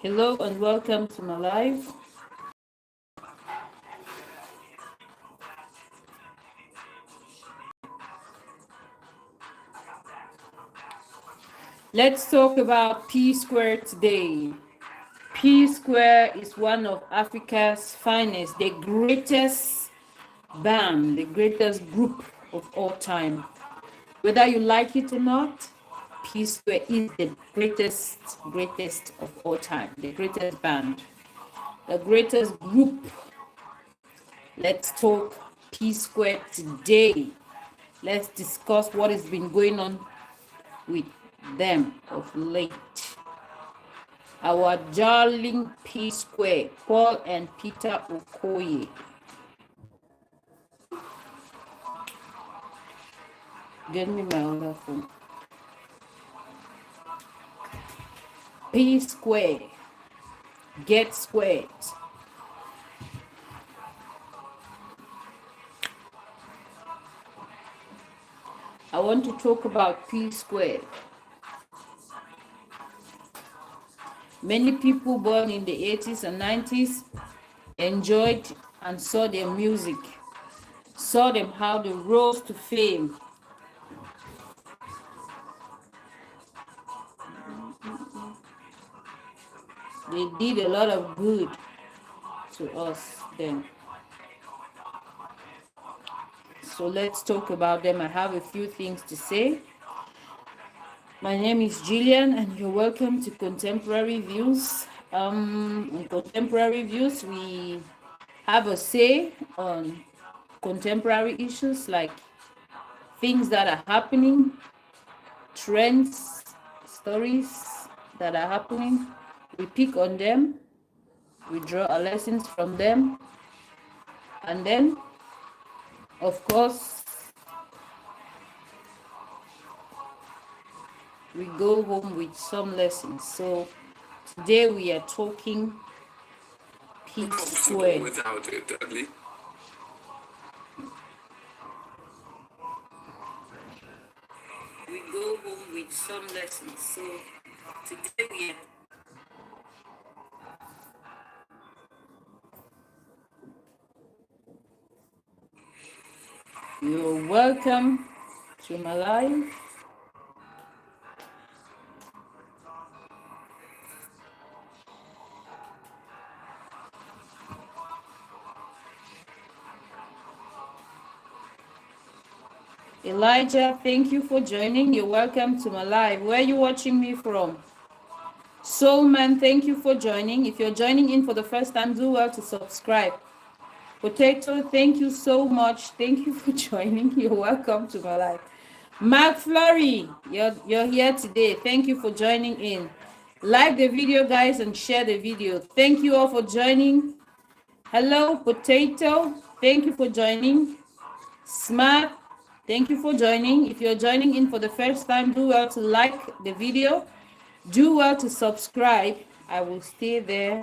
Hello and welcome to my live. Let's talk about P-Square today. P-Square is one of Africa's finest, the greatest band, the greatest group of all time. Whether you like it or not, P-Square is the greatest of all time, the greatest band, the greatest group. Let's talk P-Square today. Let's discuss what has been going on with them of late. Our darling P-Square, Paul and Peter Okoye. Get me my other phone. P-Square, get squared. I want to talk about P-Square. Many people born in the 80s and 90s enjoyed and saw their music, saw them how they rose to fame. They did a lot of good to us then. So let's talk about them. I have a few things to say. My name is Gillian and you're welcome to Contemporary Views. In Contemporary Views, we have a say on contemporary issues like things that are happening, trends, stories that are happening. We pick on them, we draw our lessons from them, and then, of course, we go home with some lessons. So today we are talking P-Square. Without it, Dudley. We go home with some lessons. So today we are You're welcome to my life. Elijah, thank you for joining. You're welcome to my live. Where are you watching me from? Soulman, thank you for joining. If you're joining in for the first time, do well to subscribe. Potato, thank you so much. Thank you for joining. You're welcome to my live. Mark Flurry, you're here today. Thank you for joining in. Like the video, guys, and share the video. Thank you all for joining. Hello, Potato. Thank you for joining. Smart, thank you for joining. If you're joining in for the first time, do well to like the video. Do well to subscribe. I will stay there.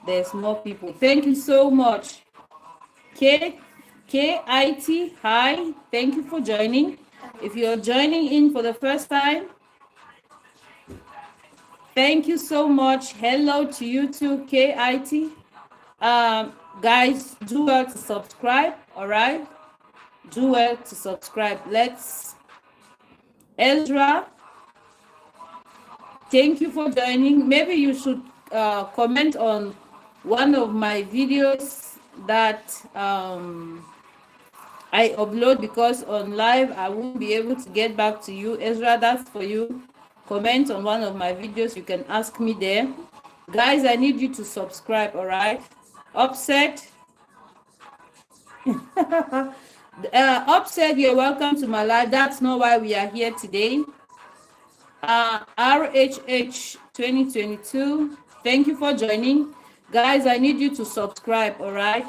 There's more people. Thank you so much. KIT, hi. Thank you for joining. If you're joining in for the first time, thank you so much. Hello to you too, KIT. Guys, do well to subscribe, all right? Do well to subscribe. Let's, Ezra, thank you for joining. Maybe you should comment on one of my videos that I upload, because on live I won't be able to get back to you. Ezra, that's for you. Comment on one of my videos. You can ask me there. Guys, I need you to subscribe, all right? Upset. Upset, you're welcome to my live. That's not why we are here today. RHH 2022, thank you for joining. Guys, I need you to subscribe, all right?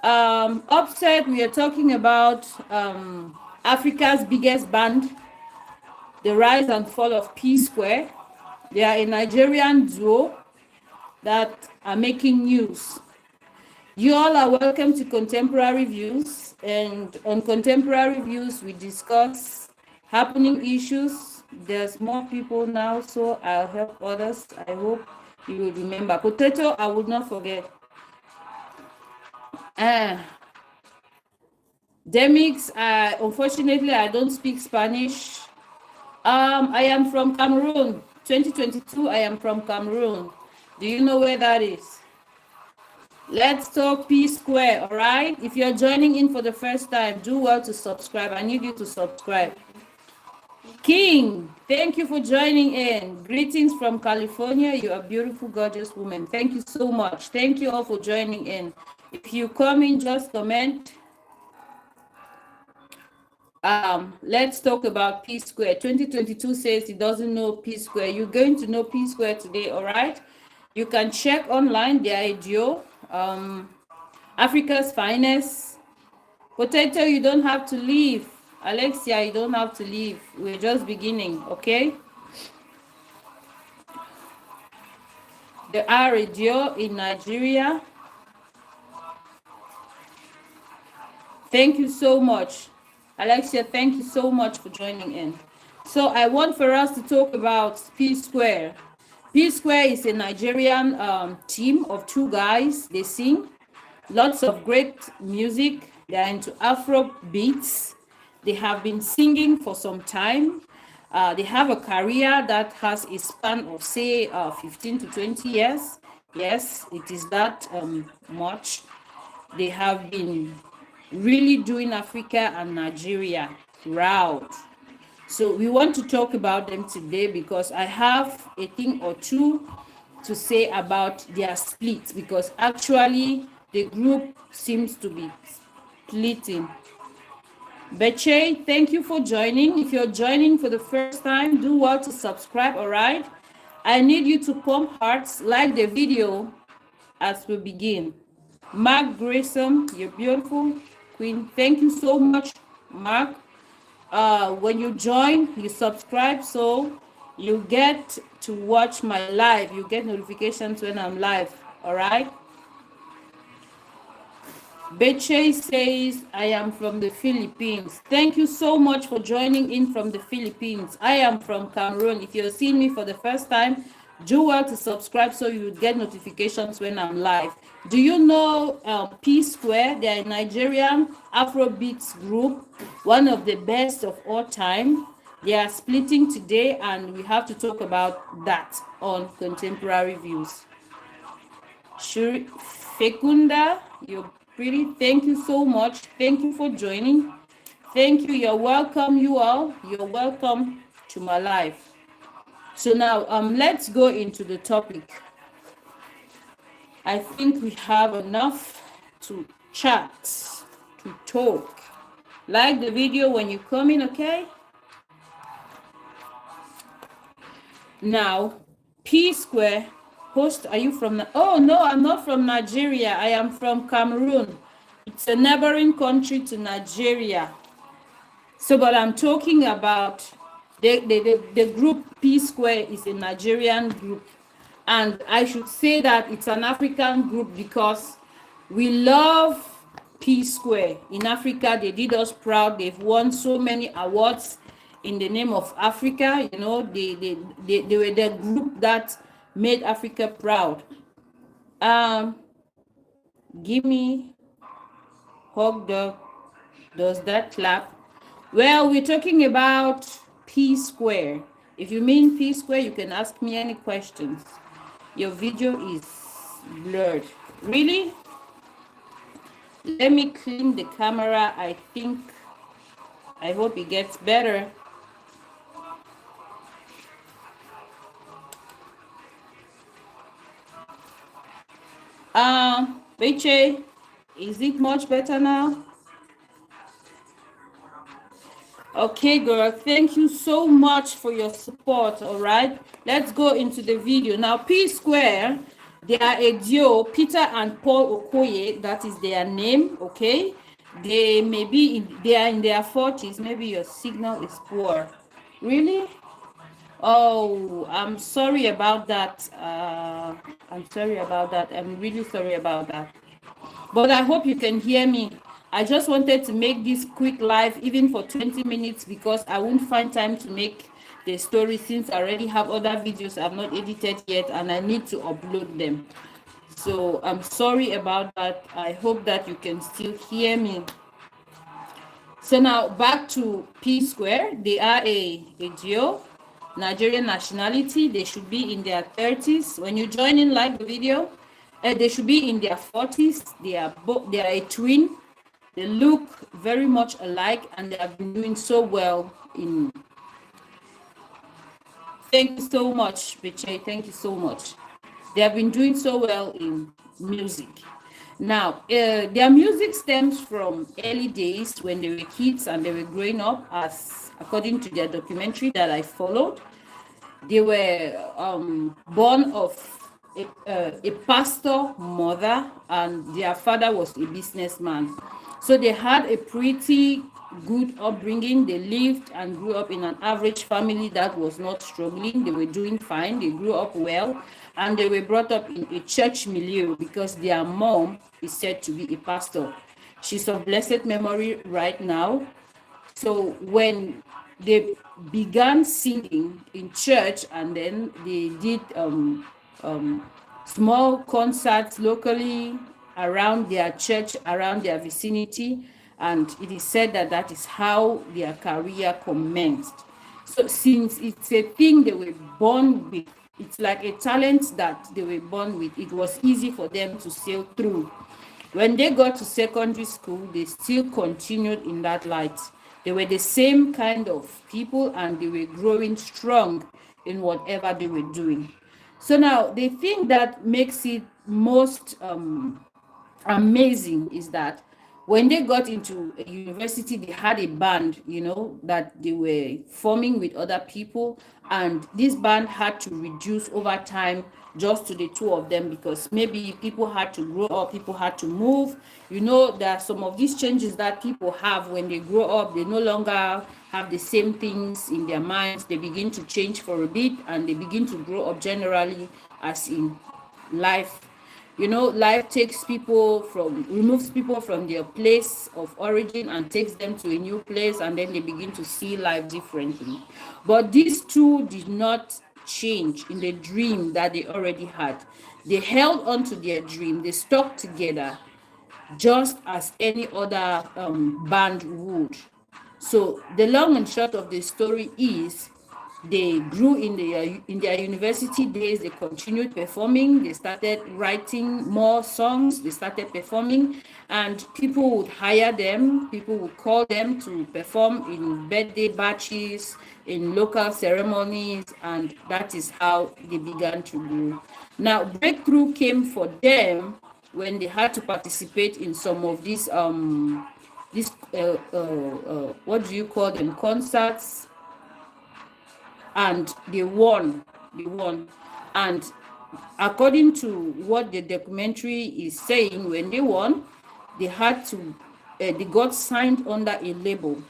Upset, we are talking about Africa's biggest band, the rise and fall of P-Square. They are a Nigerian duo that are making news. You all are welcome to Contemporary Views, and on Contemporary Views we discuss happening issues, There's more people now, so I'll help others. I hope you will remember. Potato, I would not forget. Demix, unfortunately, I don't speak Spanish. I am from Cameroon. 2022, I am from Cameroon. Do you know where that is? Let's talk PSQUARE, all right? If you're joining in for the first time, do well to subscribe. I need you to subscribe. King, thank you for joining in. Greetings from California. You are a beautiful, gorgeous woman. Thank you so much. Thank you all for joining in. If you come in, just comment. Let's talk about PSQUARE. 2022 says it doesn't know PSQUARE. You're going to know PSQUARE today, all right? You can check online their IDEO, Africa's finest. Potato, you don't have to leave. Alexia, you don't have to leave. We're just beginning, okay? The IDEO in Nigeria. Thank you so much. Alexia, thank you so much for joining in. So I want for us to talk about PSQUARE. PSQUARE is a Nigerian team of two guys. They sing lots of great music. They're into Afro beats. They have been singing for some time. They have a career that has a span of, say, 15 to 20 years. Yes, it is that much. They have been really doing Africa and Nigeria proud. So we want to talk about them today because I have a thing or two to say about their split, because actually the group seems to be splitting. Beche, thank you for joining. If you're joining for the first time, do well to subscribe, all right? I need you to pump hearts, like the video as we begin. Mark Grayson, you're beautiful. Queen, thank you so much, Mark. When you join, you subscribe, so you get to watch my live. You get notifications when I'm live, all right? Beche says, I am from the Philippines. Thank you so much for joining in from the Philippines. I am from Cameroon. If you're seeing me for the first time, do well to subscribe so you get notifications when I'm live. Do you know PSQUARE? They're a Nigerian Afrobeats group, one of the best of all time. They are splitting today, and we have to talk about that on Contemporary Views. Shuri Fekunda, you're pretty. Thank you so much. Thank you for joining. Thank you. You're welcome, you all. You're welcome to my life. So now let's go into the topic. I think we have enough to chat, to talk. Like the video when you come in, okay? Now, PSQUARE host, are you from? Oh no, I'm not from Nigeria. I am from Cameroon. It's a neighboring country to Nigeria. So, but I'm talking about the group PSQUARE is a Nigerian group, and I should say that it's an African group because we love PSQUARE. In Africa, they did us proud. They've won so many awards in the name of Africa. You know, they were the group that made Africa proud. Give me hug dog. Does that clap? Well, we're talking about PSQUARE. If you mean PSQUARE, you can ask me any questions. Your video is blurred. Really? Let me clean the camera. I hope it gets better. Beche, is it much better now? Okay, girl, thank you so much for your support. All right, let's go into the video now. PSQUARE, they are a duo, Peter and Paul Okoye, that is their name. Okay, they are in their 40s. Maybe your signal is poor. Really? Oh, I'm sorry about that. I'm sorry about that. I'm really sorry about that. But I hope you can hear me. I just wanted to make this quick live, even for 20 minutes, because I won't find time to make the story, since I already have other videos I've not edited yet and I need to upload them. So I'm sorry about that. I hope that you can still hear me. So now back to P-Square. They are a duo, Nigerian nationality. They should be in their 30s. When you join in like the video, they should be in their 40s. They are a twin. They look very much alike and they have been doing so well in. Thank you so much, Beche. Thank you so much. They have been doing so well in music. Now, their music stems from early days when they were kids and they were growing up, as according to their documentary that I followed. They were born of a pastor mother, and their father was a businessman. So they had a pretty good upbringing. They lived and grew up in an average family that was not struggling. They were doing fine. They grew up well, and they were brought up in a church milieu because their mom is said to be a pastor. She's of blessed memory right now. So when they began singing in church, and then they did small concerts locally around their church, around their vicinity, and it is said that that is how their career commenced. So since it's a thing they were born with, it's like a talent that they were born with, it was easy for them to sail through. When they got to secondary school, they still continued in that light. They were the same kind of people and they were growing strong in whatever they were doing. So now the thing that makes it most amazing is that when they got into a university, they had a band, that they were forming with other people, and this band had to reduce over time just to the two of them because maybe people had to grow up, people had to move. There are some of these changes that people have when they grow up. They no longer have the same things in their minds. They begin to change for a bit and they begin to grow up generally, as in life. Life removes people from their place of origin and takes them to a new place, and then they begin to see life differently. But these two did not change in the dream that they already had. They held on to their dream. They stuck together just as any other band would. So the long and short of the story is they grew in their university days. They continued performing. They started writing more songs. They started performing, and people would hire them. People would call them to perform in birthday batches, in local ceremonies, and that is how they began to grow. Now, breakthrough came for them when they had to participate in some of these what do you call them, concerts, and they won. And according to what the documentary is saying, when they won, they got signed under a label.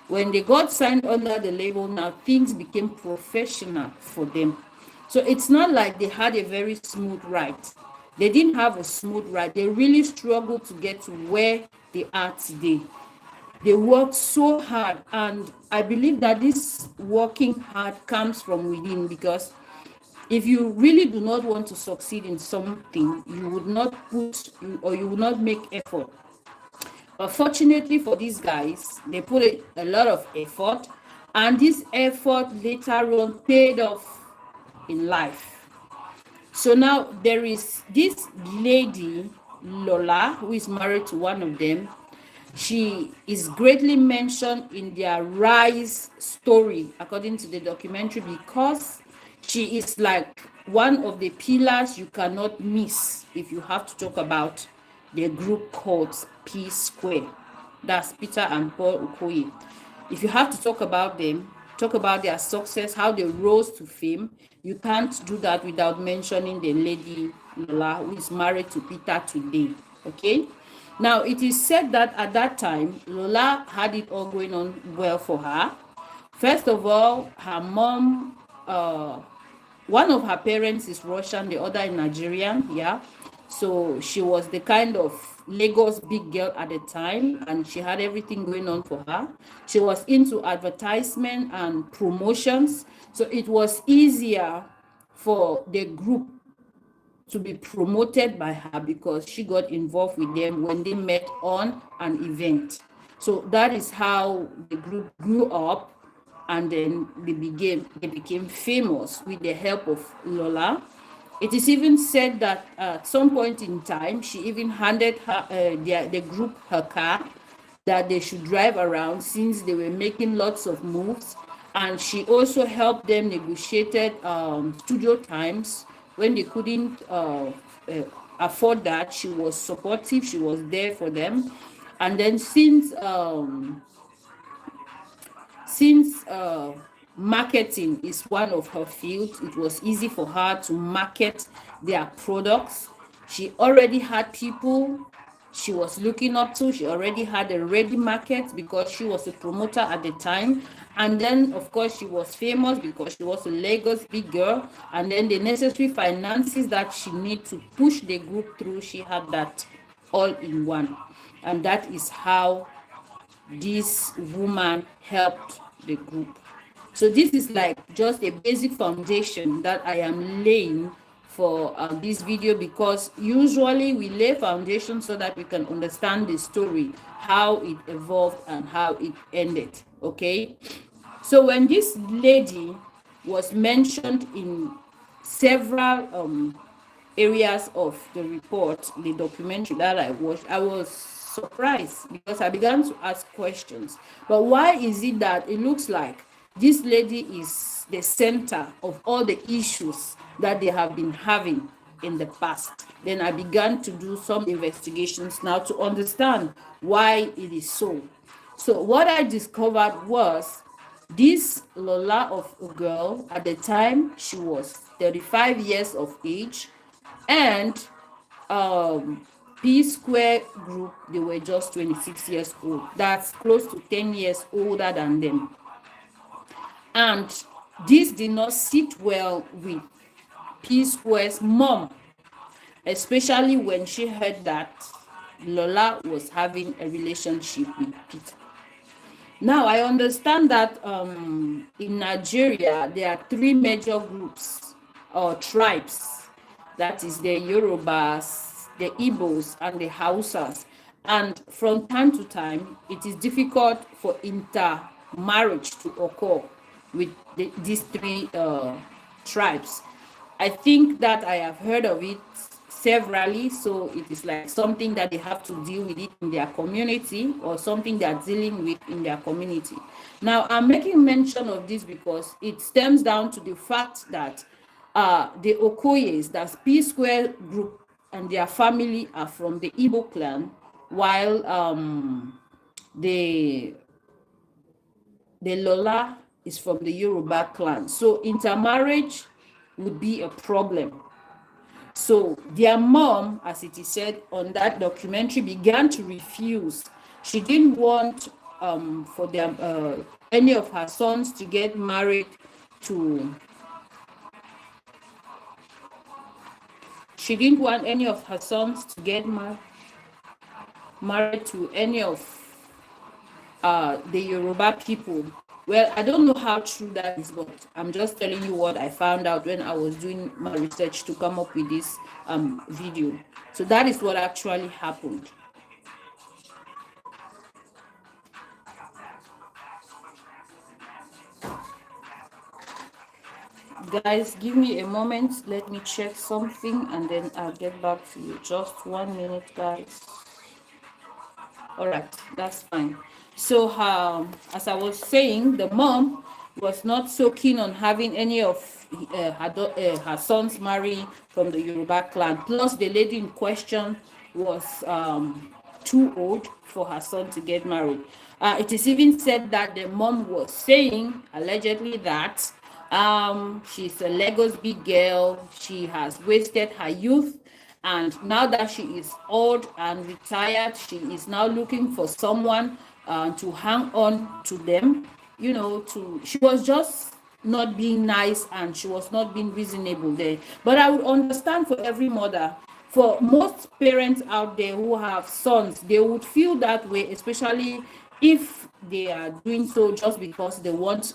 When they got signed under the label, now things became professional for them. So it's not like they had a very smooth ride. They didn't have a smooth ride. They really struggled to get to where they are today. They worked so hard, and I believe that this working hard comes from within, because if you really do not want to succeed in something, you would not you would not make effort. But fortunately for these guys, they put a lot of effort, and this effort later on paid off in life. So now there is this lady, Lola, who is married to one of them. She is greatly mentioned in their rise story, according to the documentary, because she is like one of the pillars you cannot miss if you have to talk about the group called P-Square. That's Peter and Paul Okoye. If you have to talk about them, talk about their success, how they rose to fame, you can't do that without mentioning the lady Lola, who is married to Peter today. Okay? Now, it is said that at that time, Lola had it all going on well for her. First of all, her mom, one of her parents is Russian, the other is Nigerian, yeah. So she was the kind of Lagos big girl at the time, and she had everything going on for her. She was into advertisement and promotions, so it was easier for the group to be promoted by her because she got involved with them when they met on an event. So that is how the group grew up, and then they became famous with the help of Lola. It is even said that at some point in time, she even handed the group her car that they should drive around since they were making lots of moves. And she also helped them negotiated studio times when they couldn't afford that. She was supportive. She was there for them. And then since marketing is one of her fields, it was easy for her to market their products. She already had people she was looking up to. She already had a ready market because she was a promoter at the time. And then, of course, she was famous because she was a Lagos big girl. And then the necessary finances that she need to push the group through, she had that all in one. And that is how this woman helped the group. So this is like just a basic foundation that I am laying for this video, because usually we lay foundation so that we can understand the story, how it evolved and how it ended. Okay, so when this lady was mentioned in several areas of the report, the documentary that I watched, I was surprised because I began to ask questions. But why is it that it looks like this lady is the center of all the issues that they have been having in the past? Then I began to do some investigations now to understand why it is so. So what I discovered was this Lola of a girl, at the time she was 35 years of age, and P-Square group, they were just 26 years old. That's close to 10 years older than them. And this did not sit well with P-Square's mom, especially when she heard that Lola was having a relationship with Peter. Now, I understand that in Nigeria, there are three major groups or tribes. That is the Yorubas, the Igbos, and the Hausas. And from time to time, it is difficult for intermarriage to occur with these three tribes. I think that I have heard of it severally, so it is like something that they have to deal with it in their community, or something they're dealing with in their community. Now, I'm making mention of this because it stems down to the fact that the Okoyes, that's P-Square group, and their family are from the Igbo clan, while the Lola is from the Yoruba clan. So intermarriage would be a problem. So their mom, as it is said on that documentary, began to refuse. She didn't want for them any of her sons to get married to. She didn't want any of her sons to get married to any of the Yoruba people. Well, I don't know how true that is, but I'm just telling you what I found out when I was doing my research to come up with this video. So that is what actually happened. Guys, give me a moment. Let me check something and then I'll get back to you. Just 1 minute, guys. All right, that's fine. So as I was saying, the mom was not so keen on having any of her sons marry from the Yoruba clan. Plus, the lady in question was too old for her son to get married. It is even said that the mom was saying, allegedly, that she's a Lagos big girl. She has wasted her youth. And now that she is old and retired, she is now looking for someone to hang on to them. You know, she was just not being nice, and she was not being reasonable there. But I would understand for every mother For most parents out there who have sons, they would feel that way, especially if they are doing so just because they want,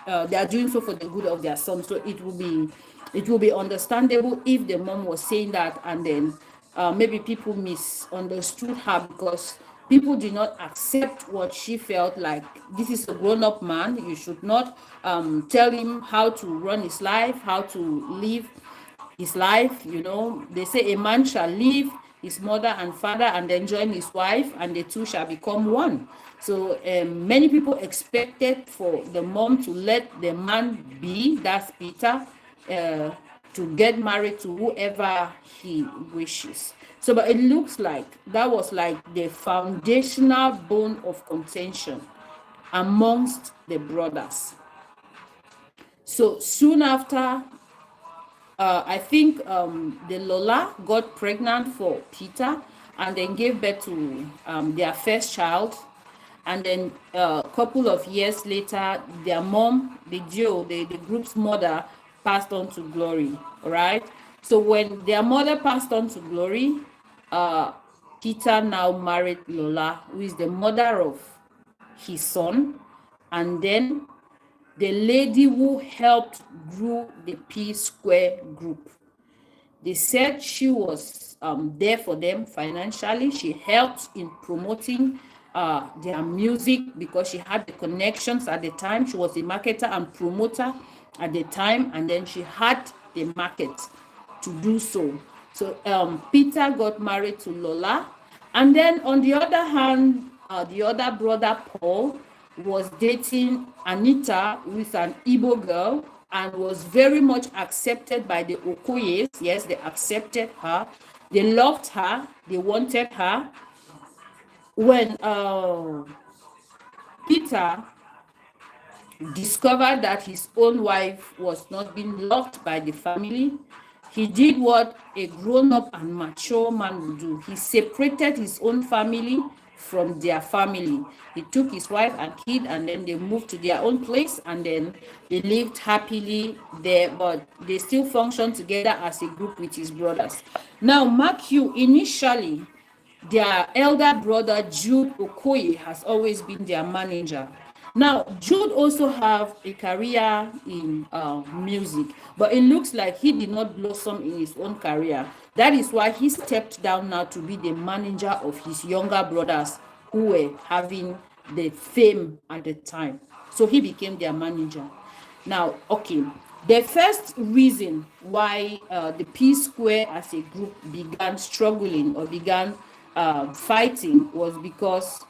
they are doing so for the good of their son. So it will be understandable if the mom was saying that, and then maybe people misunderstood her because people did not accept what she felt like. This is a grown-up man. You should not tell him how to run his life, how to live his life. They say a man shall leave his mother and father and then join his wife, and the two shall become one. So many people expected for the mom to let the man be, that's Peter, to get married to whoever he wishes. So, but it looks like that was like the foundational bone of contention amongst the brothers. So soon after, I think the Lola got pregnant for Peter and then gave birth to their first child. And then a couple of years later, their mom, the Joe, the group's mother, passed on to glory. All right. So when their mother passed on to glory, uh, Peter now married Lola, who is the mother of his son. And then the lady who helped grow the P-Square group. They said she was there for them financially. She helped in promoting their music because she had the connections at the time. She was a marketer and promoter at the time, and then she had the market to do so. So Peter got married to Lola, and then on the other hand, the other brother Paul was dating Anita, who is an Igbo girl, and was very much accepted by the Okoyes. Yes, they accepted her. They loved her. They wanted her. When Peter discovered that his own wife was not being loved by the family, he did what a grown-up and mature man would do. He separated his own family from their family. He took his wife and kid, and then they moved to their own place, and then they lived happily there, but they still functioned together as a group with his brothers. Now, mark you, initially, their elder brother Jude Okoye has always been their manager. Now, Jude also have a career in music, but it looks like he did not blossom in his own career. That is why he stepped down now to be the manager of his younger brothers who were having the fame at the time. So he became their manager. Now, okay, the first reason why the P-Square as a group began struggling or began fighting was because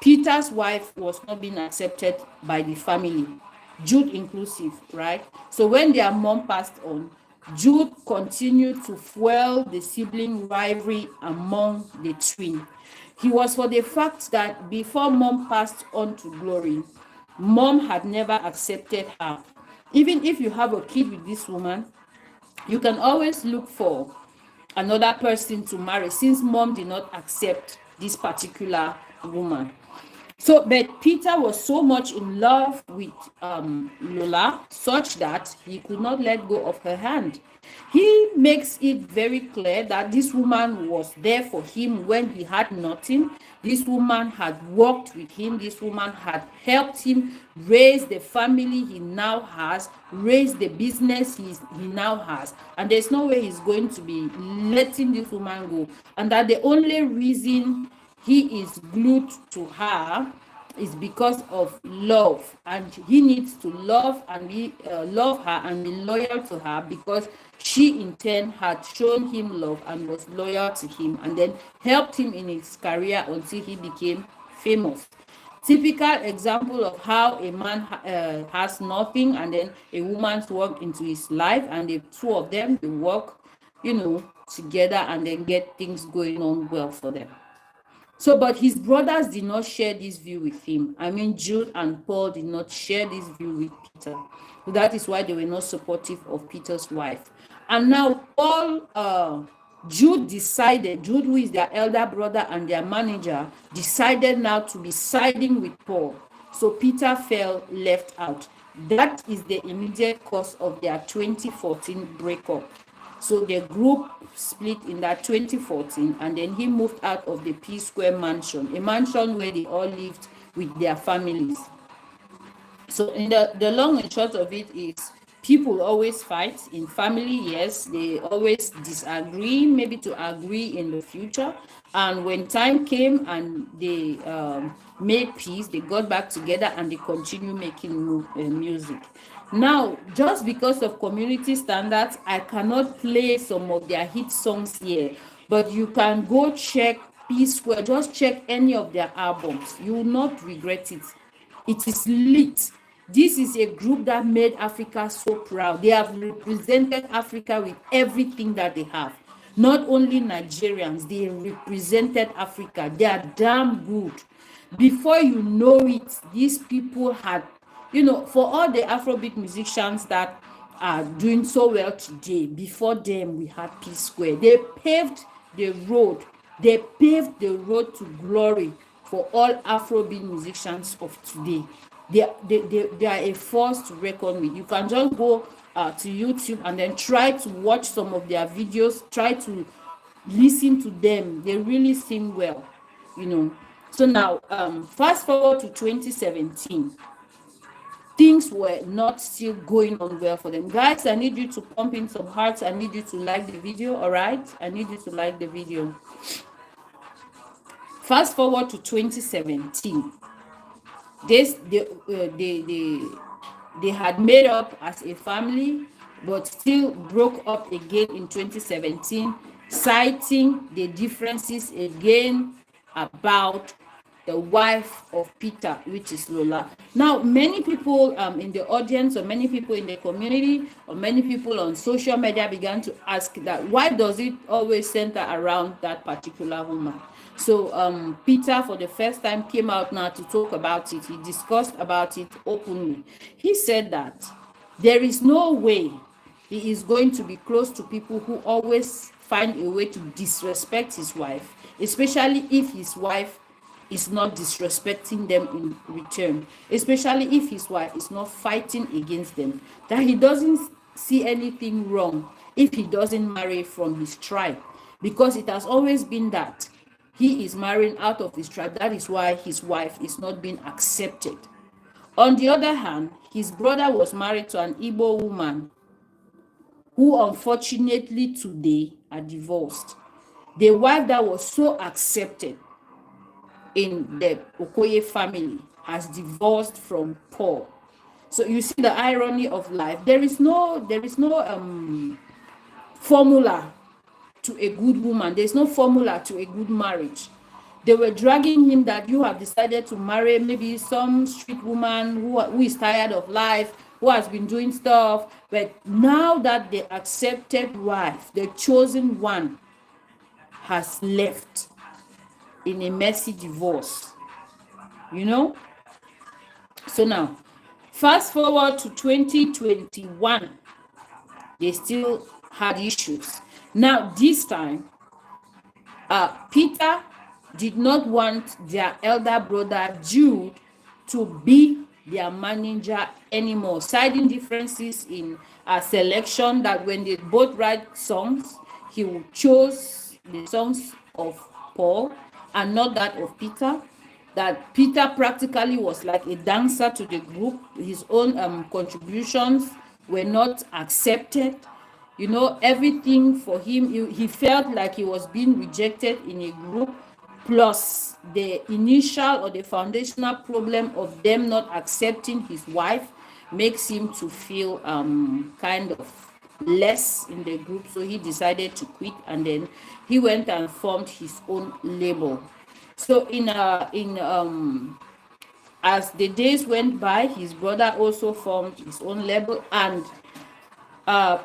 Peter's wife was not being accepted by the family, Jude inclusive, right? So when their mom passed on, Jude continued to fuel the sibling rivalry among the twin. He was for the fact that before mom passed on to glory, mom had never accepted her. Even if you have a kid with this woman, you can always look for another person to marry since mom did not accept this particular woman. So, but Peter was so much in love with Lola such that he could not let go of her hand. He makes it very clear that this woman was there for him when he had nothing. This woman had worked with him. This woman had helped him raise the family he now has, raise the business he now has. And there's no way he's going to be letting this woman go. And that the only reason he is glued to her is because of love, and he needs to love and love her and be loyal to her because she in turn had shown him love and was loyal to him and then helped him in his career until he became famous. Typical example of how a man has nothing and then a woman's work into his life, and the two of them they work together and then get things going on well for them. So, but his brothers did not share this view with him. I mean, Jude and Paul did not share this view with Peter. So that is why they were not supportive of Peter's wife. And now Jude, who is their elder brother and their manager, decided now to be siding with Paul. So Peter felt left out. That is the immediate cause of their 2014 breakup. So the group split in that 2014, and then he moved out of the P-Square mansion, a mansion where they all lived with their families. So in the long and short of it is, people always fight in family. Yes, they always disagree, maybe to agree in the future. And when time came and they made peace, they got back together and they continue making music. Now, just because of community standards, I cannot play some of their hit songs here, but you can go check P-Square, just check any of their albums. You will not regret it. It is lit. This is a group that made Africa so proud. They have represented Africa with everything that they have. Not only Nigerians, they represented Africa. They are damn good. Before you know it, these people had, for all the Afrobeat musicians that are doing so well today, before them we had P-Square. They paved the road. They paved the road to glory for all Afrobeat musicians of today. They are a force to reckon with. You can just go to YouTube and then try to watch some of their videos, try to listen to them. They really sing well, So now, fast forward to 2017. Things were not still going on well for them. Guys, I need you to pump in some hearts. I need you to like the video, all right? I need you to like the video. Fast forward to 2017. They had made up as a family, but still broke up again in 2017, citing the differences again about the wife of Peter, which is Lola. Now, many people in the audience, or many people in the community, or many people on social media began to ask that, why does it always center around that particular woman? So Peter, for the first time, came out now to talk about it. He discussed about it openly. He said that there is no way he is going to be close to people who always find a way to disrespect his wife, especially if his wife is not disrespecting them in return, especially if his wife is not fighting against them, that he doesn't see anything wrong if he doesn't marry from his tribe, because it has always been that he is marrying out of his tribe. That is why his wife is not being accepted. On the other hand, his brother was married to an Igbo woman who unfortunately today are divorced. The wife that was so accepted in the Okoye family has divorced from Paul. So you see the irony of life. There is no formula to a good woman. There's no formula to a good marriage. They were dragging him that you have decided to marry maybe some street woman who is tired of life, who has been doing stuff. But now that the accepted wife, the chosen one, has left in a messy divorce, So now, fast forward to 2021, they still had issues. Now, this time, Peter did not want their elder brother Jude to be their manager anymore, citing differences in selection, that when they both write songs, he would choose the songs of Paul and not that of Peter. That Peter practically was like a dancer to the group. His own contributions were not accepted. Everything for him, he felt like he was being rejected in a group, plus the initial or the foundational problem of them not accepting his wife makes him to feel kind of less in the group. So he decided to quit, and then he went and formed his own label. So as the days went by, his brother also formed his own label, and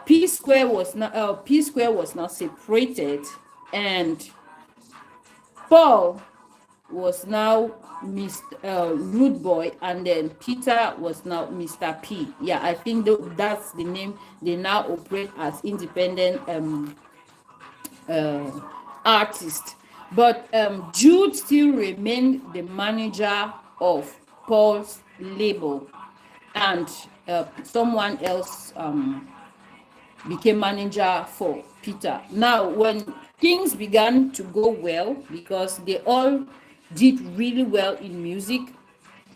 P-Square was now separated, and Paul was now Mr. Rude Boy, and then Peter was now Mr. P. Yeah, I think that's the name. They now operate as independent artists. But Jude still remained the manager of Paul's label, and someone else became manager for Peter. Now, when things began to go well, because they all did really well in music,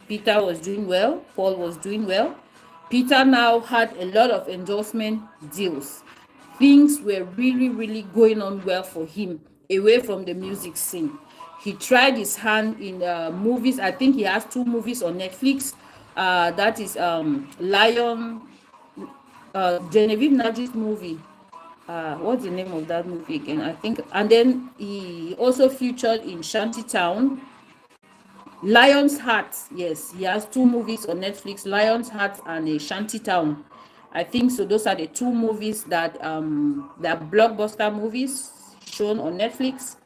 Peter was doing well, Paul was doing well. Peter now had a lot of endorsement deals. Things were really, really going on well for him away from the music scene. He tried his hand in movies. I think he has 2 movies on Netflix. That is Lion, Genevieve Nagi's movie. What's the name of that movie again? I think, and then he also featured in Shantytown, Lion's Heart. Yes, he has 2 movies on Netflix, Lion's Heart and a Shantytown. I think so. Those are the 2 movies that blockbuster movies shown on Netflix.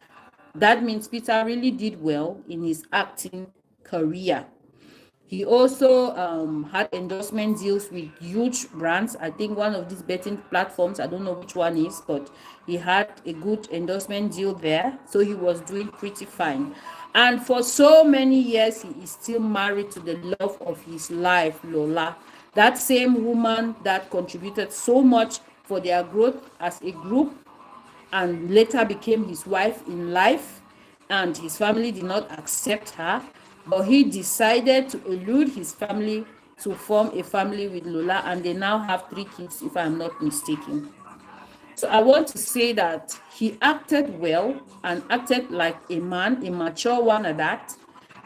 That means Peter really did well in his acting career. He also had endorsement deals with huge brands. I think one of these betting platforms, I don't know which one is, but he had a good endorsement deal there. So he was doing pretty fine. And for so many years, he is still married to the love of his life, Lola. That same woman that contributed so much for their growth as a group and later became his wife in life, and his family did not accept her, but he decided to elude his family to form a family with Lola, and they now have 3 kids, if I'm not mistaken. So I want to say that he acted well and acted like a man, a mature one at that,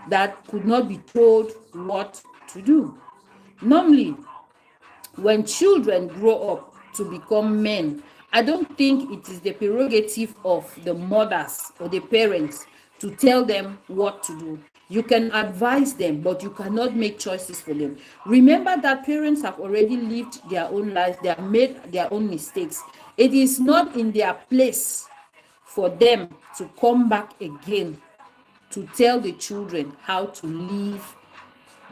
that could not be told what to do. Normally, when children grow up to become men, I don't think it is the prerogative of the mothers or the parents to tell them what to do. You can advise them, but you cannot make choices for them. Remember that parents have already lived their own lives, they have made their own mistakes. It is not in their place for them to come back again to tell the children how to live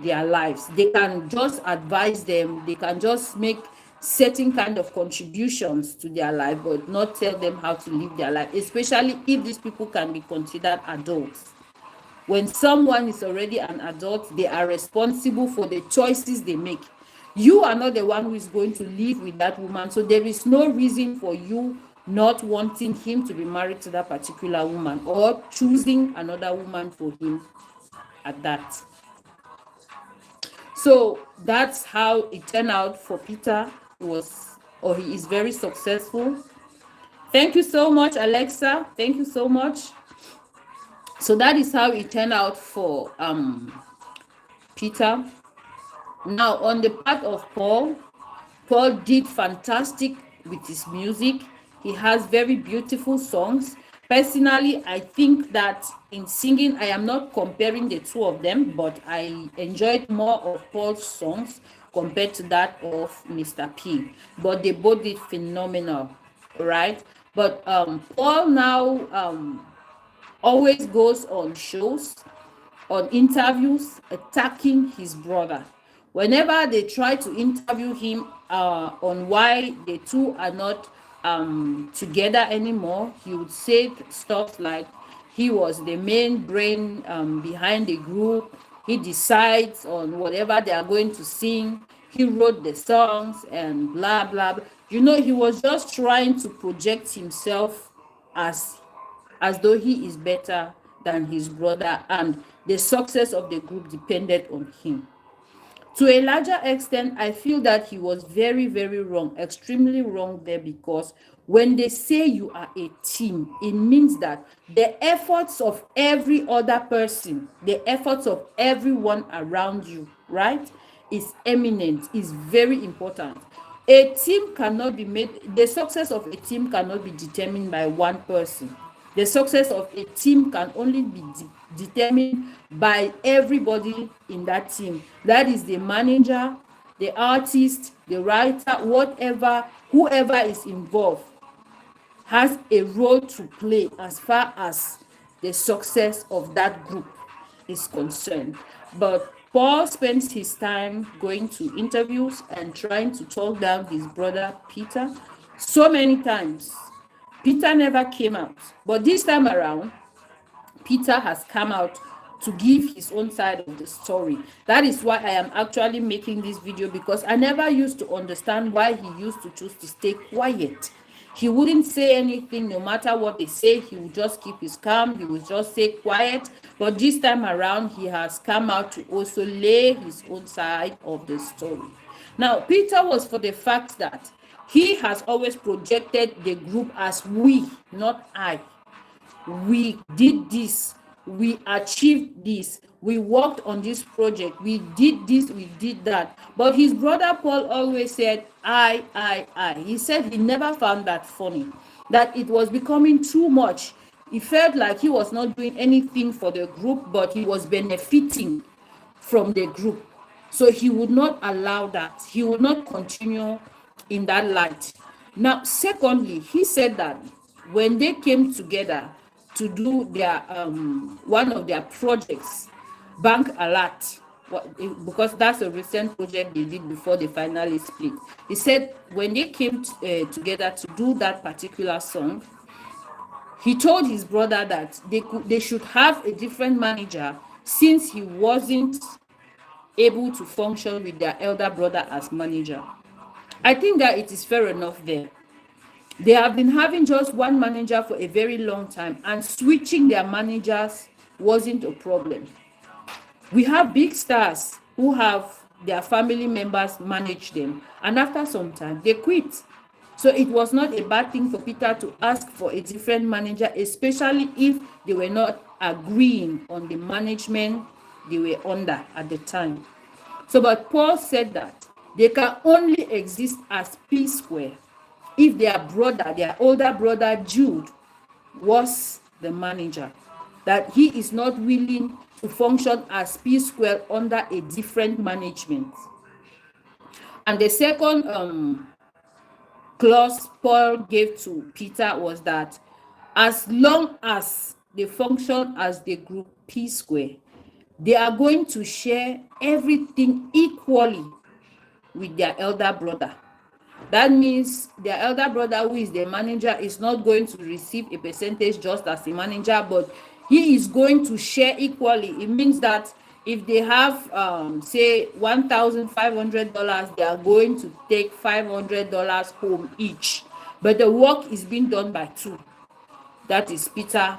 their lives. They can just advise them, they can just make certain kind of contributions to their life, but not tell them how to live their life, especially if these people can be considered adults. When someone is already an adult, they are responsible for the choices they make. You are not the one who is going to live with that woman, so there is no reason for you not wanting him to be married to that particular woman or choosing another woman for him at that. So that's how it turned out for Peter. He is very successful. Thank you so much, Alexa. Thank you so much. So that is how it turned out for Peter. Now, on the part of Paul did fantastic with his music. He has very beautiful songs. Personally, I think that in singing, I am not comparing the 2 of them, but I enjoyed more of Paul's songs compared to that of Mr. P. But they both did phenomenal, right? But Paul now always goes on shows, on interviews, attacking his brother. Whenever they try to interview him on why the 2 are not together anymore, he would say stuff like he was the main brain behind the group. He decides on whatever they are going to sing. He wrote the songs and blah, blah, blah. He was just trying to project himself as though he is better than his brother, and the success of the group depended on him. To a larger extent, I feel that he was very, very wrong, extremely wrong there, because when they say you are a team, it means that the efforts of every other person, the efforts of everyone around you, right, is eminent, is very important. A team cannot be made, the success of a team cannot be determined by one person. The success of a team can only be determined by everybody in that team. That is the manager, the artist, the writer, whoever is involved has a role to play as far as the success of that group is concerned. But Paul spends his time going to interviews and trying to talk down his brother Peter so many times. Peter never came out, but this time around, Peter has come out to give his own side of the story. That is why I am actually making this video, because I never used to understand why he used to choose to stay quiet. He wouldn't say anything no matter what they say. He would just keep his calm. He would just stay quiet. But this time around, he has come out to also lay his own side of the story. Now, Peter was for the fact that he has always projected the group as we, not I. We did this, we achieved this, we worked on this project, we did this, we did that. But his brother Paul always said I. He said he never found that funny, that it was becoming too much. He felt like he was not doing anything for the group, but he was benefiting from the group. So he would not allow that. He would not continue in that light. Now, secondly, he said that when they came together to do their one of their projects, Bank Alert, because that's a recent project they did before they finally split. He said when they came together to do that particular song, he told his brother that they should have a different manager, since he wasn't able to function with their elder brother as manager. I think that it is fair enough there. They have been having just one manager for a very long time, and switching their managers wasn't a problem. We have big stars who have their family members manage them, and after some time they quit. So it was not a bad thing for Peter to ask for a different manager, especially if they were not agreeing on the management they were under at the time. So, but Paul said that they can only exist as P-Square if their older brother Jude was the manager, that he is not willing to function as P-Square under a different management. And the second clause Paul gave to Peter was that as long as they function as the group P-Square, they are going to share everything equally with their elder brother. That means their elder brother, who is the manager, is not going to receive a percentage just as a manager, but he is going to share equally. It means that if they have say $1,500, they are going to take $500 home each, but the work is being done by two. That is Peter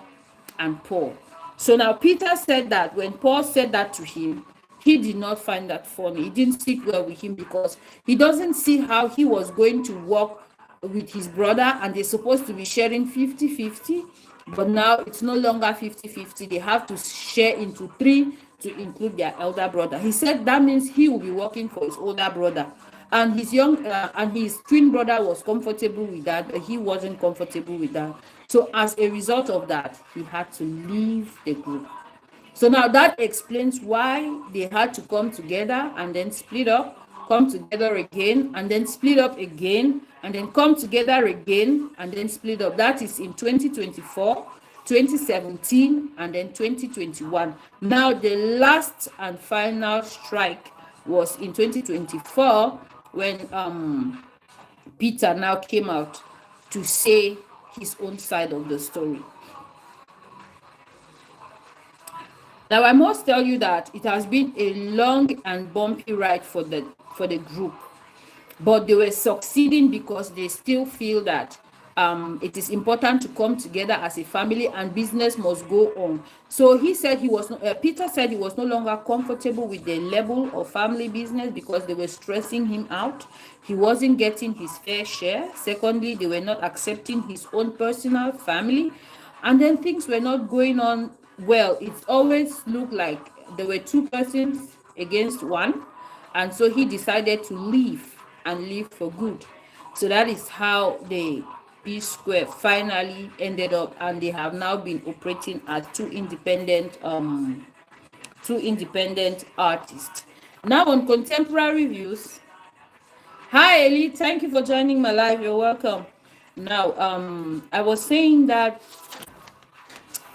and Paul. So now Peter said that when Paul said that to him, he did not find that funny. It didn't sit well with him, because he doesn't see how he was going to work with his brother, and they're supposed to be sharing 50-50, but now it's no longer 50-50. They have to share into three to include their elder brother. He said that means he will be working for his older brother, and his twin brother was comfortable with that, but he wasn't comfortable with that. So as a result of that, he had to leave the group. So now that explains why they had to come together and then split up, come together again, and then split up again, and then come together again, and then split up. That is in 2024, 2017, and then 2021. Now the last and final strike was in 2024, when Peter now came out to say his own side of the story. Now, I must tell you that it has been a long and bumpy ride for the group, but they were succeeding because they still feel that it is important to come together as a family, and business must go on. So he said Peter said he was no longer comfortable with the level of family business because they were stressing him out. He wasn't getting his fair share. Secondly, they were not accepting his own personal family, and then things were not going on well. It always looked like there were two persons against one, and so he decided to leave, and leave for good. So that is how the P-Square finally ended up, and they have now been operating as two independent artists. Now on contemporary views. Hi Eli, thank you for joining my live. You're welcome. Now I was saying that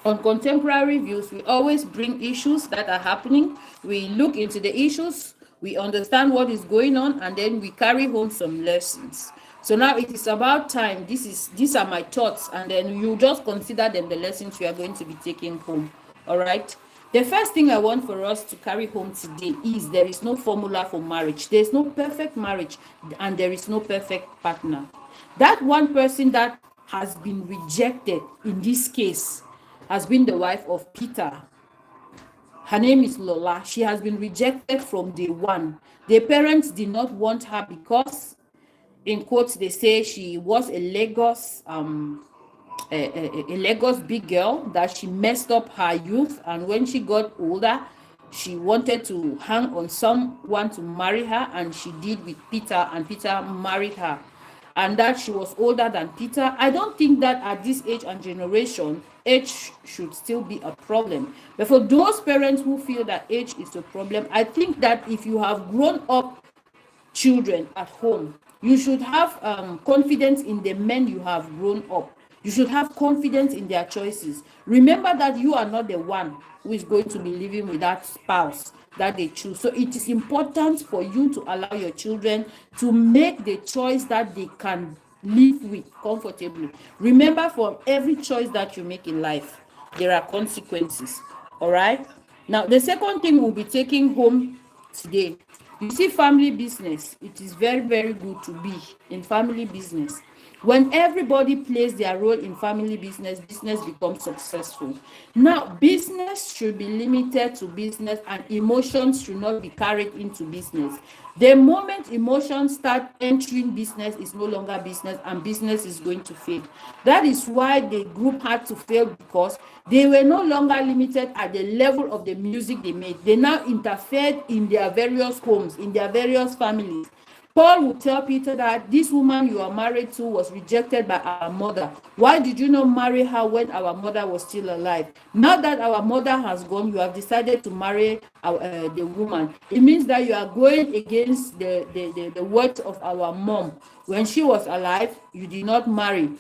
on contemporary views, we always bring issues that are happening. We look into the issues, we understand what is going on, and then we carry home some lessons. So now it is about time. These are my thoughts, and then you just consider them the lessons you are going to be taking home. All right. The first thing I want for us to carry home today is there is no formula for marriage. There is no perfect marriage and there is no perfect partner. That one person that has been rejected in this case has been the wife of Peter. Her name is Lola. She has been rejected from day one. The parents did not want her because, in quotes, they say she was a Lagos big girl, that she messed up her youth, and when she got older she wanted to hang on someone to marry her, and she did with Peter, and Peter married her, and that she was older than Peter. I don't think that at this age and generation age should still be a problem, but for those parents who feel that age is a problem, I think that if you have grown up children at home, you should have confidence in the men you have grown up. You should have confidence in their choices. Remember that you are not the one who is going to be living with that spouse that they choose. So it is important for you to allow your children to make the choice that they can live with comfortably. Remember, for every choice that you make in life, there are consequences. All right. Now, the second thing we'll be taking home today, you see, family business, it is very, very good to be in family business. When everybody plays their role in family business, business becomes successful. Now, business should be limited to business, and emotions should not be carried into business. The moment emotions start entering business, is no longer business, and business is going to fail. That is why the group had to fail, because they were no longer limited at the level of the music they made. They now interfered in their various homes, in their various families. Paul would tell Peter that this woman you are married to was rejected by our mother. Why did you not marry her when our mother was still alive? Now that our mother has gone, you have decided to marry the woman. It means that you are going against the words of our mom. When she was alive, you did not marry.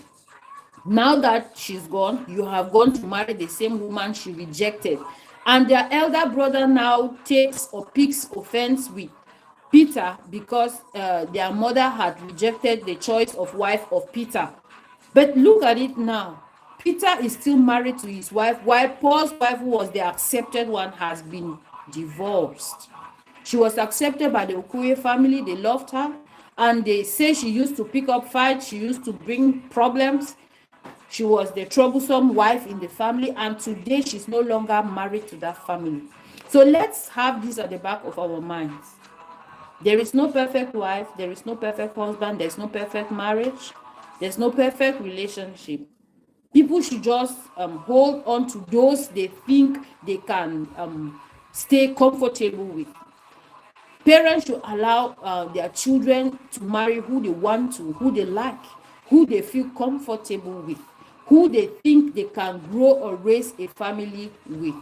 Now that she's gone, you have gone to marry the same woman she rejected. And their elder brother now takes or picks offense with Peter because their mother had rejected the choice of wife of Peter. But look at it now. Peter is still married to his wife, while Paul's wife, who was the accepted one, has been divorced. She was accepted by the Okoye family. They loved her, and they say she used to pick up fights. She used to bring problems. She was the troublesome wife in the family, and today she's no longer married to that family. So let's have this at the back of our minds. There is no perfect wife, there is no perfect husband, there's no perfect marriage, there's no perfect relationship. People should just hold on to those they think they can stay comfortable with. Parents should allow their children to marry who they want to, who they like, who they feel comfortable with, who they think they can grow or raise a family with.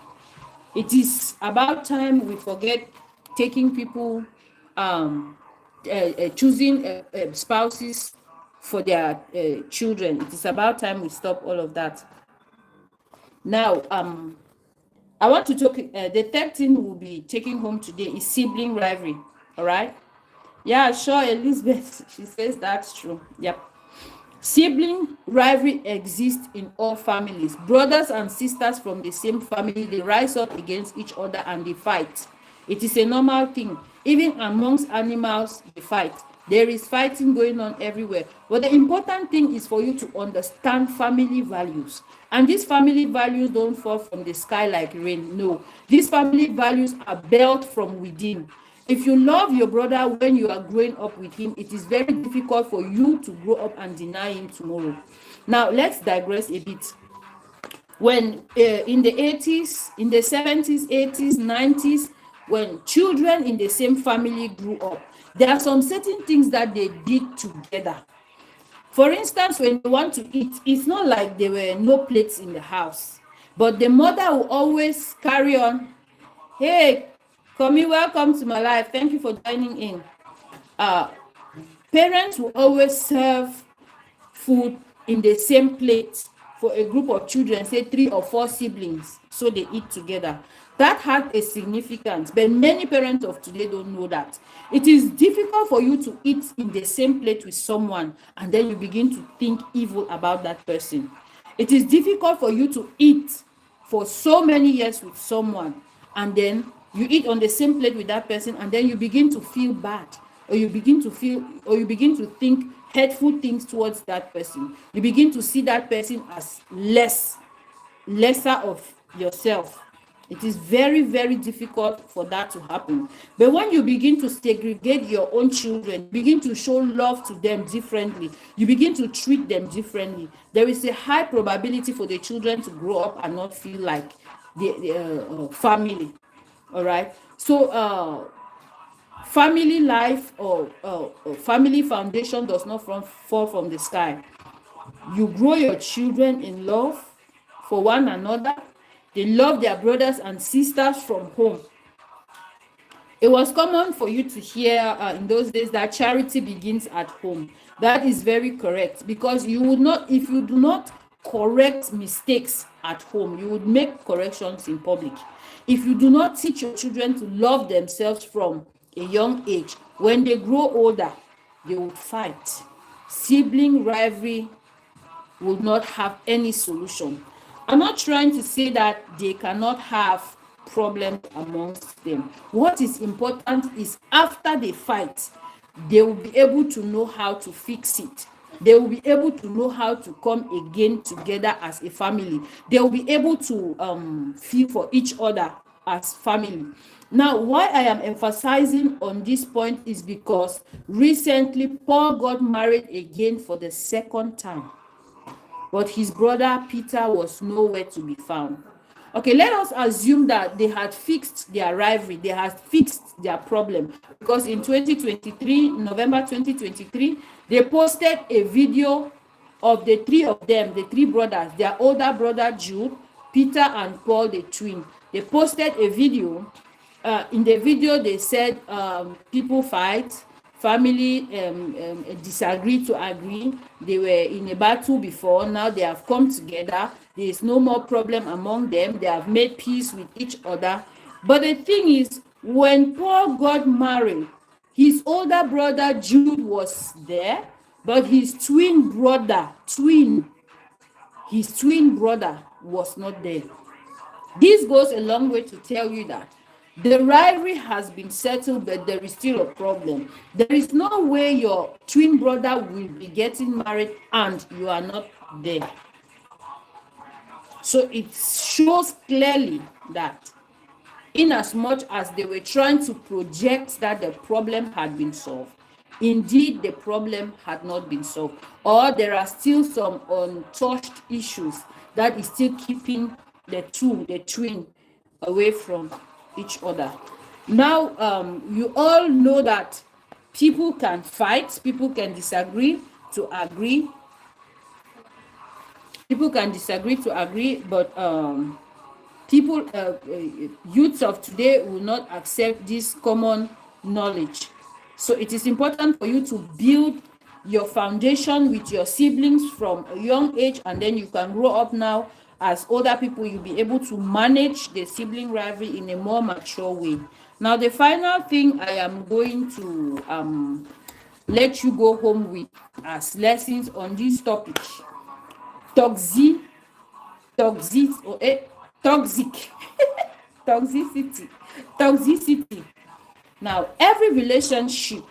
It is about time we forget taking people choosing spouses for their children. It is about time we stop all of that. Now, I want to talk. The third thing we'll be taking home today is sibling rivalry. All right. Yeah, sure, Elizabeth. She says that's true. Yep. Sibling rivalry exists in all families. Brothers and sisters from the same family, they rise up against each other and they fight. It is a normal thing. Even amongst animals, they fight. There is fighting going on everywhere. But the important thing is for you to understand family values. And these family values don't fall from the sky like rain. No. These family values are built from within. If you love your brother when you are growing up with him, it is very difficult for you to grow up and deny him tomorrow. Now, let's digress a bit. When in the 80s, in the 70s, 80s, 90s, when children in the same family grew up, there are some certain things that they did together. For instance, when they want to eat, it's not like there were no plates in the house, but the mother will always carry on. Hey, Komi, welcome to my life. Thank you for joining in. Parents will always serve food in the same plate for a group of children, say 3 or 4 siblings, so they eat together. That had a significance, but many parents of today don't know that. It is difficult for you to eat in the same plate with someone and then you begin to think evil about that person. It is difficult for you to eat for so many years with someone, and then you eat on the same plate with that person, and then you begin to feel bad, or you begin to think hurtful things towards that person. You begin to see that person as lesser of yourself. It is very, very difficult for that to happen. But when you begin to segregate your own children, begin to show love to them differently, you begin to treat them differently, there is a high probability for the children to grow up and not feel like the family. All right. So family life or family foundation does not fall from the sky. You grow your children in love for one another. They love their brothers and sisters from home. It was common for you to hear in those days that charity begins at home. That is very correct, because you would not, if you do not correct mistakes at home, you would make corrections in public. If you do not teach your children to love themselves from a young age, when they grow older, they would fight. Sibling rivalry will not have any solution. I'm not trying to say that they cannot have problems amongst them. What is important is after they fight, they will be able to know how to fix it. They will be able to know how to come again together as a family. They will be able to feel for each other as family. Now, why I am emphasizing on this point is because recently Paul got married again for the second time, but his brother Peter was nowhere to be found. Okay, let us assume that they had fixed their rivalry, they had fixed their problem, because in 2023, November 2023, they posted a video of the three of them, the three brothers, their older brother Jude, Peter and Paul the twin. They posted a video. In the video they said people fight, family disagree to agree, they were in a battle before, now they have come together, there is no more problem among them, they have made peace with each other. But the thing is, when Paul got married, his older brother Jude was there, but his twin brother was not there. This goes a long way to tell you that the rivalry has been settled, but there is still a problem. There is no way your twin brother will be getting married and you are not there. So it shows clearly that in as much as they were trying to project that the problem had been solved, indeed the problem had not been solved, or there are still some untouched issues that is still keeping the twin away from each other. Now you all know that people can fight, people can disagree to agree, but people, youths of today will not accept this common knowledge. So it is important for you to build your foundation with your siblings from a young age, and then you can grow up now as older people, you'll be able to manage the sibling rivalry in a more mature way. Now, the final thing I am going to let you go home with as lessons on this topic: toxicity. Now, every relationship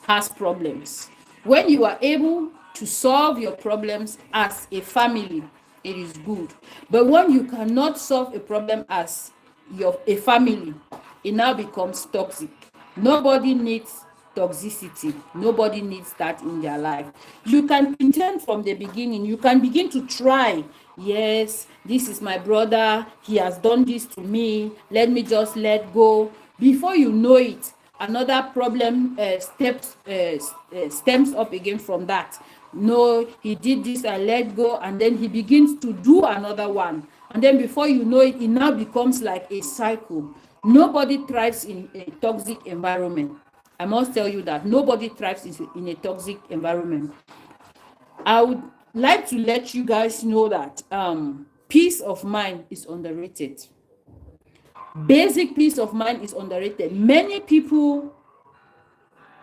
has problems. When you are able to solve your problems as a family, it is good. But when you cannot solve a problem as a family, it now becomes toxic. Nobody needs toxicity. Nobody needs that in their life. You can pretend from the beginning. You can begin to try. Yes, this is my brother. He has done this to me. Let me just let go. Before you know it, another problem stems up again from that. No, he did this, I let go, and then he begins to do another one, and then before you know it, it now becomes like a cycle. Nobody thrives in a toxic environment. I must tell you that nobody thrives in a toxic environment. I would like to let you guys know that peace of mind is underrated. Basic peace of mind is underrated. Many people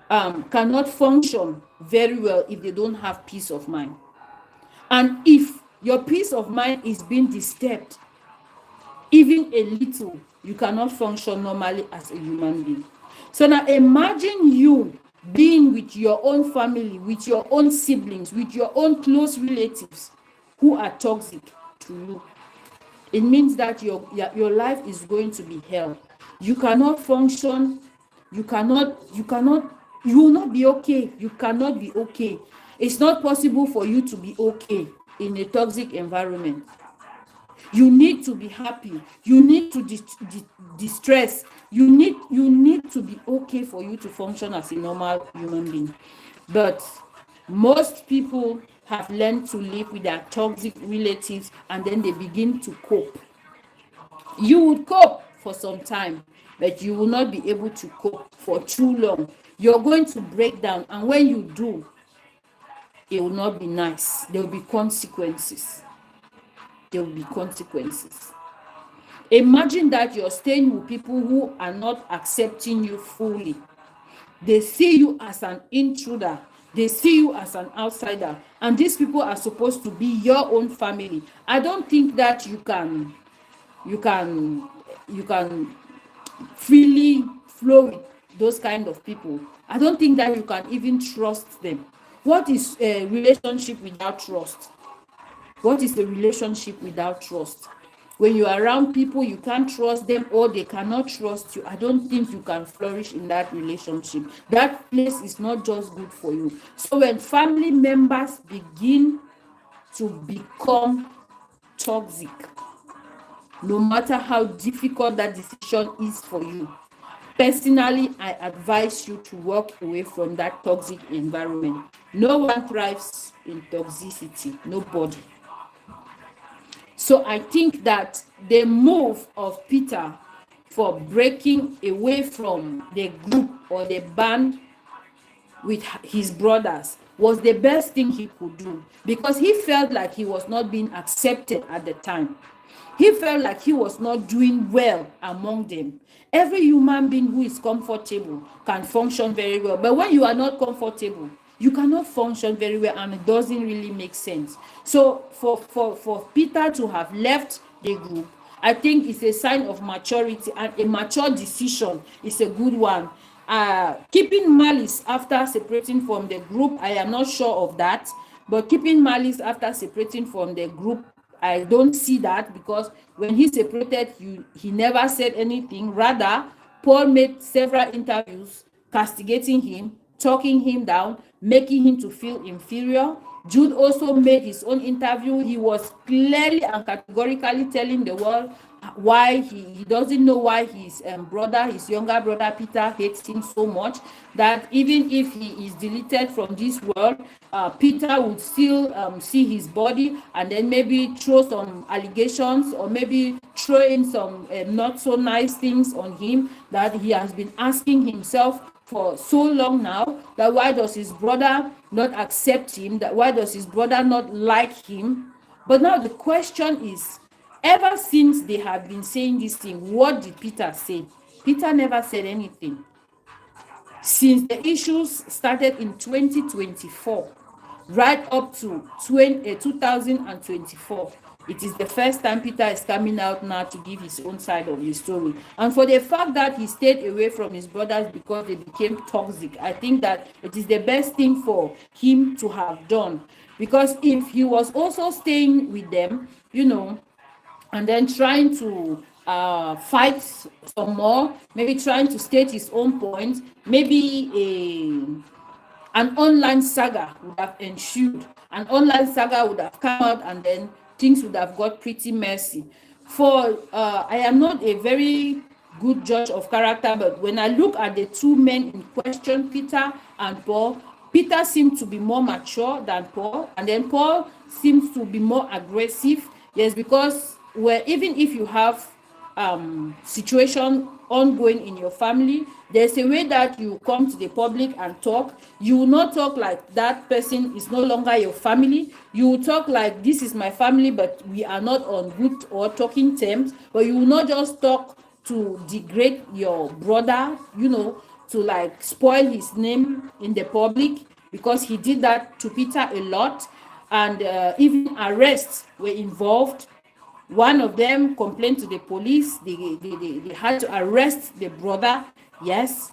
cannot function very well if they don't have peace of mind. And if your peace of mind is being disturbed, even a little, you cannot function normally as a human being. So now imagine you being with your own family, with your own siblings, with your own close relatives who are toxic to you. It means that your life is going to be hell. You cannot function. You will not be okay. You cannot be okay. It's not possible for you to be okay in a toxic environment. You need to be happy. You need to distress. You need to be okay for you to function as a normal human being. But most people have learned to live with their toxic relatives, and then they begin to cope. You would cope for some time, but you will not be able to cope for too long. You're going to break down, and when you do, it will not be nice. There will be consequences. There will be consequences. Imagine that you're staying with people who are not accepting you fully. They see you as an intruder. They see you as an outsider. And these people are supposed to be your own family. I don't think that you can freely flow with those kind of people. I don't think that you can even trust them. What is a relationship without trust? What is the relationship without trust? When you are around people you can't trust them, or they cannot trust you, I don't think you can flourish in that relationship. That place is not just good for you. So when family members begin to become toxic, no matter how difficult that decision is for you, personally, I advise you to walk away from that toxic environment. No one thrives in toxicity, nobody. So I think that the move of Peter for breaking away from the group or the band with his brothers was the best thing he could do, because he felt like he was not being accepted at the time. He felt like he was not doing well among them. Every human being who is comfortable can function very well, but when you are not comfortable, you cannot function very well, and it doesn't really make sense. So for Peter to have left the group, I think it's a sign of maturity, and a mature decision is a good one. Keeping malice after separating from the group, I am not sure of that, but keeping malice after separating from the group, I don't see that, because when he separated, he never said anything. Rather, Paul made several interviews castigating him, talking him down, making him to feel inferior. Jude also made his own interview. He was clearly and categorically telling the world why he doesn't know why his younger brother Peter hates him so much, that even if he is deleted from this world, Peter would still see his body, and then maybe throw some allegations, or maybe throw in some not so nice things on him that he has been asking himself for so long now, that why does his brother not accept him, that why does his brother not like him. But now the question is, ever since they have been saying this thing, what did Peter say? Peter never said anything. Since the issues started in 2024, right up to 2024, it is the first time Peter is coming out now to give his own side of the story. And for the fact that he stayed away from his brothers because they became toxic, I think that it is the best thing for him to have done. Because if he was also staying with them, and then trying to fight some more, maybe trying to state his own point, maybe an online saga would have ensued. An online saga would have come out, and then things would have got pretty messy. I am not a very good judge of character, but when I look at the two men in question, Peter and Paul, Peter seemed to be more mature than Paul, and then Paul seems to be more aggressive. Yes, because even if you have situation ongoing in your family, there's a way that you come to the public and talk. You will not talk like that person is no longer your family. You will talk like, this is my family, but we are not on good or talking terms. But you will not just talk to degrade your brother, to like spoil his name in the public, because he did that to Peter a lot. and even arrests were involved. One of them complained to the police. They had to arrest the brother. Yes,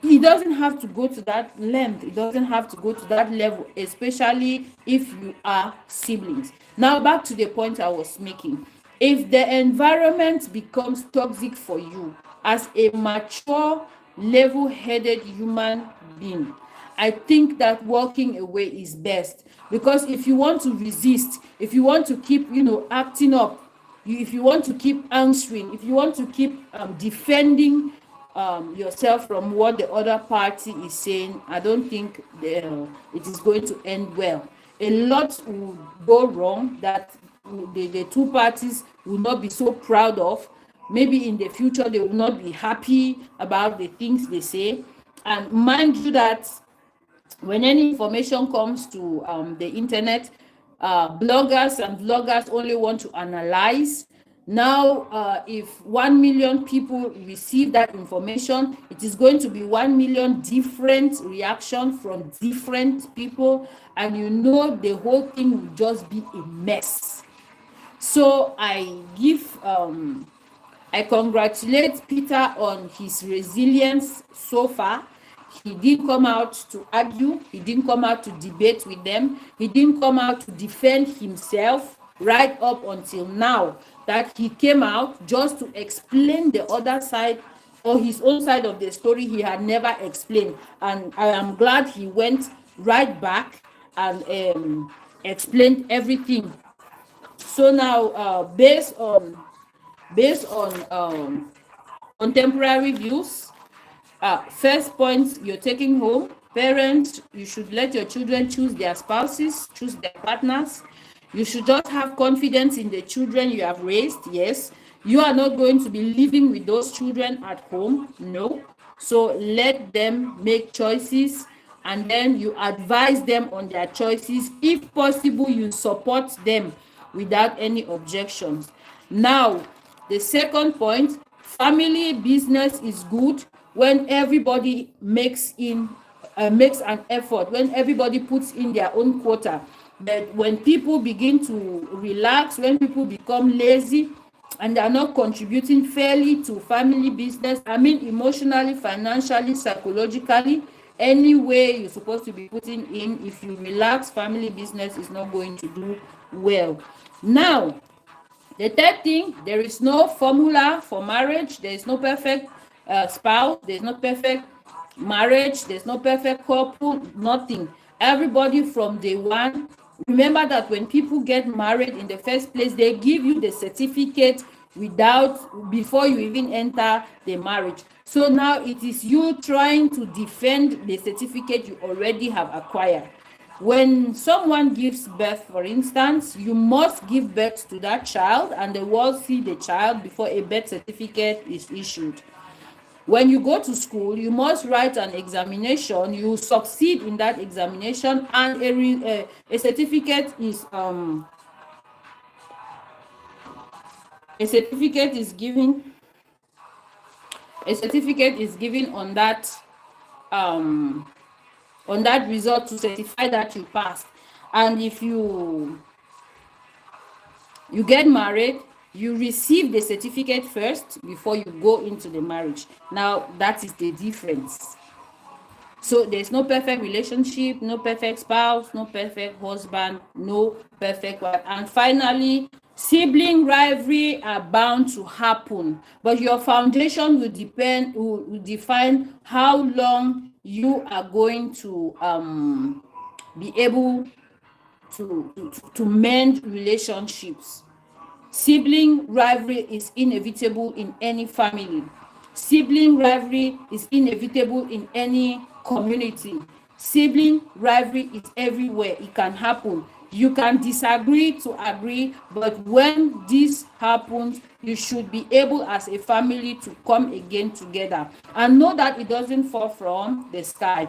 it doesn't have to go to that length. It doesn't have to go to that level, especially if you are siblings. Now back to the point I was making. If the environment becomes toxic for you as a mature, level-headed human being, I think that walking away is best. Because if you want to resist, if you want to keep acting up, if you want to keep answering, if you want to keep defending yourself from what the other party is saying, I don't think it is going to end well. A lot will go wrong that the two parties will not be so proud of. Maybe in the future they will not be happy about the things they say. And mind you that when any information comes to the internet, bloggers and vloggers only want to analyze. Now, if 1 million people receive that information, it is going to be 1 million different reactions from different people, and the whole thing will just be a mess. So I congratulate Peter on his resilience so far. He didn't come out to argue. He didn't come out to debate with them. He didn't come out to defend himself right up until now. That he came out just to explain the other side or his own side of the story he had never explained. And I am glad he went right back and explained everything. So now, based on contemporary views, first point you're taking home: parents, you should let your children choose their spouses, choose their partners. You should just have confidence in the children you have raised. Yes, you are not going to be living with those children at home. No. So let them make choices, and then you advise them on their choices. If possible, you support them without any objections. Now, the second point: family business is good when everybody makes an effort, when everybody puts in their own quota. But when people begin to relax, when people become lazy and they are not contributing fairly to family business, I mean emotionally, financially, psychologically, any way you're supposed to be putting in, if you relax, family business is not going to do well. Now, the third thing: there is no formula for marriage. There is no perfect spouse. There's no perfect marriage. There's no perfect couple. Nothing. Everybody from day one. Remember that when people get married in the first place, they give you the certificate before you even enter the marriage. So now it is you trying to defend the certificate you already have acquired. When someone gives birth, for instance, you must give birth to that child and the world see the child before a birth certificate is issued. When you go to school, you must write an examination. You succeed in that examination, and a certificate is given. A certificate is given on that result to certify that you passed. And if you get married, you receive the certificate first before you go into the marriage. Now, that is the difference. So there's no perfect relationship, no perfect spouse, no perfect husband, no perfect wife. And finally, sibling rivalry are bound to happen, but your foundation will define how long you are going to be able to mend relationships. Sibling rivalry is inevitable in any family. Sibling rivalry is inevitable in any community. Sibling rivalry is everywhere. It can happen. You can disagree to agree, but when this happens, you should be able as a family to come again together and know that it doesn't fall from the sky.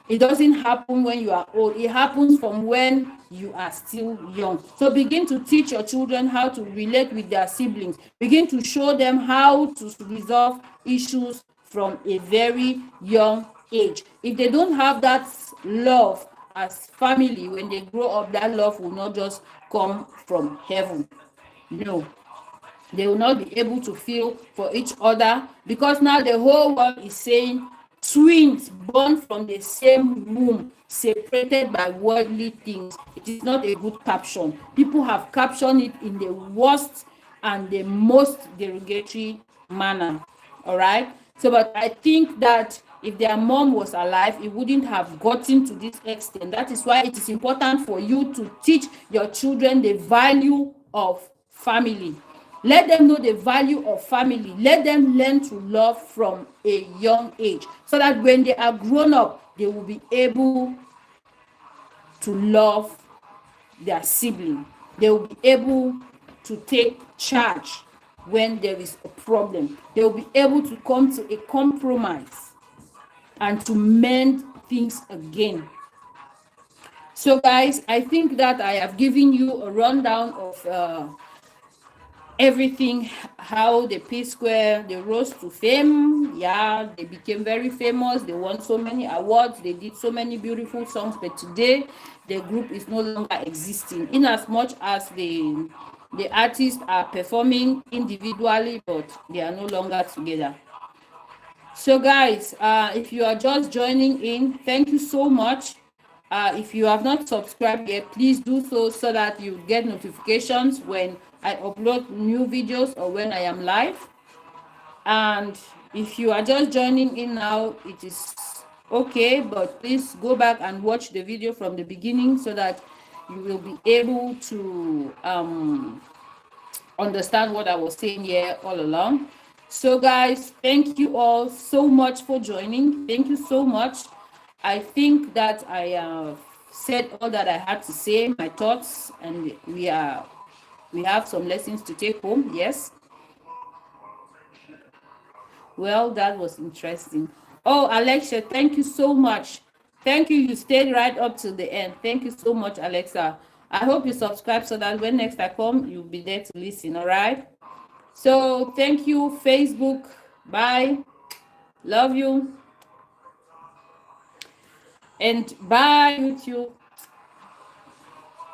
It doesn't happen when you are old. It happens from when you are still young. So begin to teach your children how to relate with their siblings. Begin to show them how to resolve issues from a very young age. If they don't have that love as family, when they grow up, that love will not just come from heaven. No, they will not be able to feel for each other, because now the whole world is saying twins born from the same womb, separated by worldly things. It is not a good caption. People have captioned it in the worst and the most derogatory manner. All right. So, but I think that if their mom was alive, it wouldn't have gotten to this extent. That is why it is important for you to teach your children the value of family. Let them know the value of family. Let them learn to love from a young age, so that when they are grown up, they will be able to love their sibling. They will be able to take charge when there is a problem. They will be able to come to a compromise and to mend things again. So guys, I think that I have given you a rundown of everything, how the P-Square, they rose to fame. Yeah, they became very famous. They won so many awards. They did so many beautiful songs. But today, the group is no longer existing, in as much as the artists are performing individually, but they are no longer together. So guys, if you are just joining in, thank you so much. If you have not subscribed yet, please do so that you get notifications when I upload new videos or when I am live. And if you are just joining in now, it is okay, but please go back and watch the video from the beginning so that you will be able to understand what I was saying here all along. So guys, thank you all so much for joining. Thank you so much. I think that I have said all that I had to say, my thoughts, and we have some lessons to take home. Yes. Well, that was interesting. Oh, Alexa, thank you so much. Thank you. You stayed right up to the end. Thank you so much, Alexa. I hope you subscribe so that when next I come, you'll be there to listen. All right. So thank you, Facebook. Bye. Love you. And bye, YouTube.